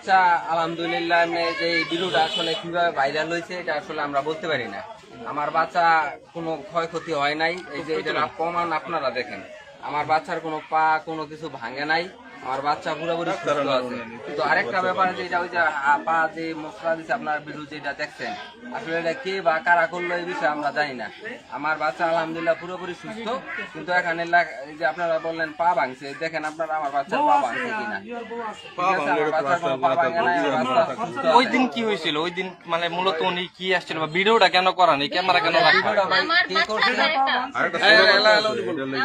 বাচ্চা আলহামদুলিল্লাহ যে ভিডিওটা আসলে কিভাবে ভাইরাল হয়েছে এটা আসলে আমরা বলতে পারি না। আমার বাচ্চা কোনো ক্ষয়ক্ষতি হয় নাই, এই যে এটার প্রমাণ আপনারা দেখেন। আমার বাচ্চার কোনো পা কোনো কিছু ভাঙে নাই, আমার বাচ্চা পুরোপুরি সুস্থ আছে। কিন্তু আরেকটা ব্যাপার যেটা ওই যে পা যে মশলা দিচ্ছে আপনার ভিডিও যেটা দেখছেন, আসলে এটা কে বা কারা করলো এই বিষয়ে আমরা জানি না। আমার বাচ্চা আলহামদুলিল্লাহ পুরোপুরি সুস্থ, কিন্তু এখানে এই যে আপনারা বললেন পা ভাঙছে, দেখেন আপনারা আমার বাচ্চার পা ভাঙছে কিনা। ওই দিন কি হয়েছিল? ওই দিন মানে মূলত উনি কি আসছিল বা ভিডিওটা কেন করান, এই ক্যামেরা কেন রাখা?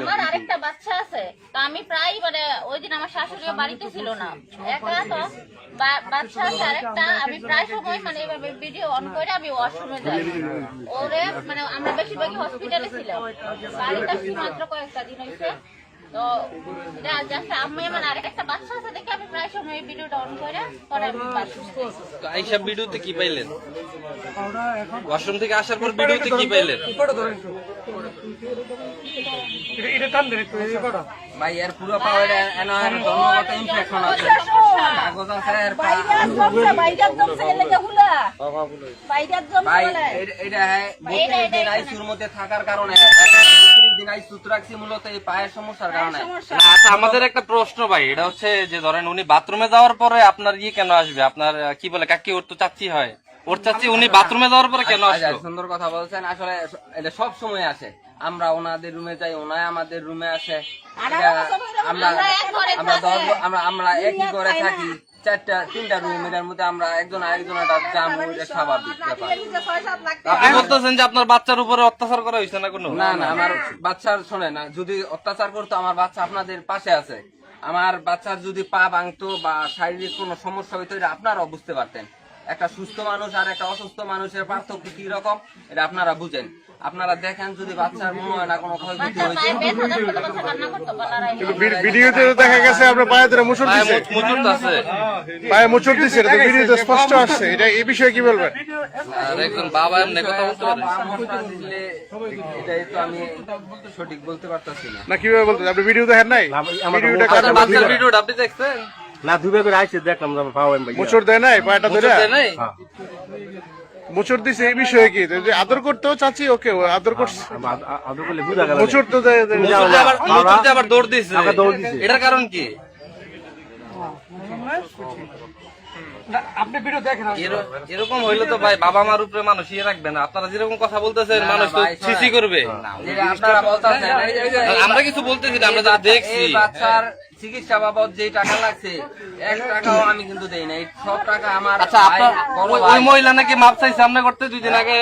আমার আরেকটা বাচ্চা আছে, তো আমি প্রায় মানে ওই দিন আমার শাশুড়িও বাড়িতে ছিল না, একা তো বাচ্চা আছে আরেকটা। আমি প্রায় সময় মানে এইভাবে ভিডিও অন করে আমি ওয়াশরুমে যাই। ওরে মানে আমরা বেশিরভাগই হসপিটালে ছিলাম, বাড়িতে মাত্র কয়েকটা দিন হয়েছে। তো জাস্ট আমি মানে আরেকটা বাচ্চা আছে দেখে আমি প্রায় সময় ভিডিওটা অন করে পরে আমি বাথরুমে। তো আইসা ভিডিওতে কি পাইলেন? ওয়াশরুম থেকে আসার পর ভিডিওতে কি পাইলেন? ভাই এর পুরো পাওয়ার জন্মগত ইনফেকশন আছে, কাগজ আছে এর ভাই এটা দিন আইসিউর মধ্যে থাকার কারণে দিন আইসিউতে রাখছি মূলত এই পায়ের সমস্যার কারণে। আচ্ছা, আমাদের একটা প্রশ্ন ভাই, এটা হচ্ছে যে ধরেন উনি বাথরুমে যাওয়ার পরে আপনার কেন আসবে? আপনার কি বলে কাকি, ওর তো চাচি হয়, ওর চাচি উনি বাথরুমে যাওয়ার পরে কেন আসবে? সুন্দর কথা বলছেন। আসলে এটা সব সময় আসে, আমরা ওনাদের রুমে যাই, ওনায় আমাদের রুমে আসে। আমরা একই করে থাকি, তিনটা রুম, এর মধ্যে আমরা একজন আরেকজনের স্বাভাবিক ব্যাপার। আপনি বলতেছেন যে আপনার বাচ্চার উপরে অত্যাচার করা হয়েছে না? কোনো না, আমার বাচ্চার শোনে না, যদি অত্যাচার করতো আমার বাচ্চা আপনাদের পাশে আছে। আমার বাচ্চার যদি পা ভাঙতো বা শারীরিক কোনো সমস্যা হইতো এটা আপনারাও বুঝতে পারতেন। একটা সুস্থ মানুষ আর একটা অসুস্থ মানুষের পার্থক্য কি রকম এটা আপনারা বুঝেন। আপনারা দেখেন যদি বাচ্চার মনে হয় না কোনো ক্ষয়ক্ষতি হয়েছে। ভিডিওতে দেখা গেছে আপনার পায়ে ধরে মোচড় দিছে, পায়ে মোচড় দিছে, এটা তো ভিডিওতে স্পষ্ট আসছে। এটা এই বিষয়ে কি বলবেন? আর একজন বাবা এমনি কথা বলতে পারে, এটাই তো আমি সঠিক বলতে পারতাছি না। না কিভাবে বলতে? আপনি ভিডিও দেখেন নাই? ভিডিওটা আপনি দেখছেন না? দুবে করে আইছে দেখলাম, মোচড় দেয় নাই, পায়েটা ধরে নাই মোচড় দিছে। এই বিষয়ে কি আদর করতেও চাচ্ছি, ওকে আদর করছে, আদর করলে বুঝা গেল মোচড় তো আবার দৌড় দিছে, এটার কারণ কি? এরকম হইলে তো ভাই বাবা মার উপরে মানুষ রাখবে না। আপনারা যেরকম কথা বলতেছেন মানুষ তো সিসি করবে। আমরা কিছু বলতেছি না, আমরা যা দেখছি। বাচ্চার চিকিৎসা বাবদ যে টাকা লাগছে 1 টাকাও আমি কিন্তু দেই নাই, সব টাকা আমার। আচ্ছা, আপনার ওই মহিলা নাকি মাপ চাইছে সামনে করতে 2 দিন আগে।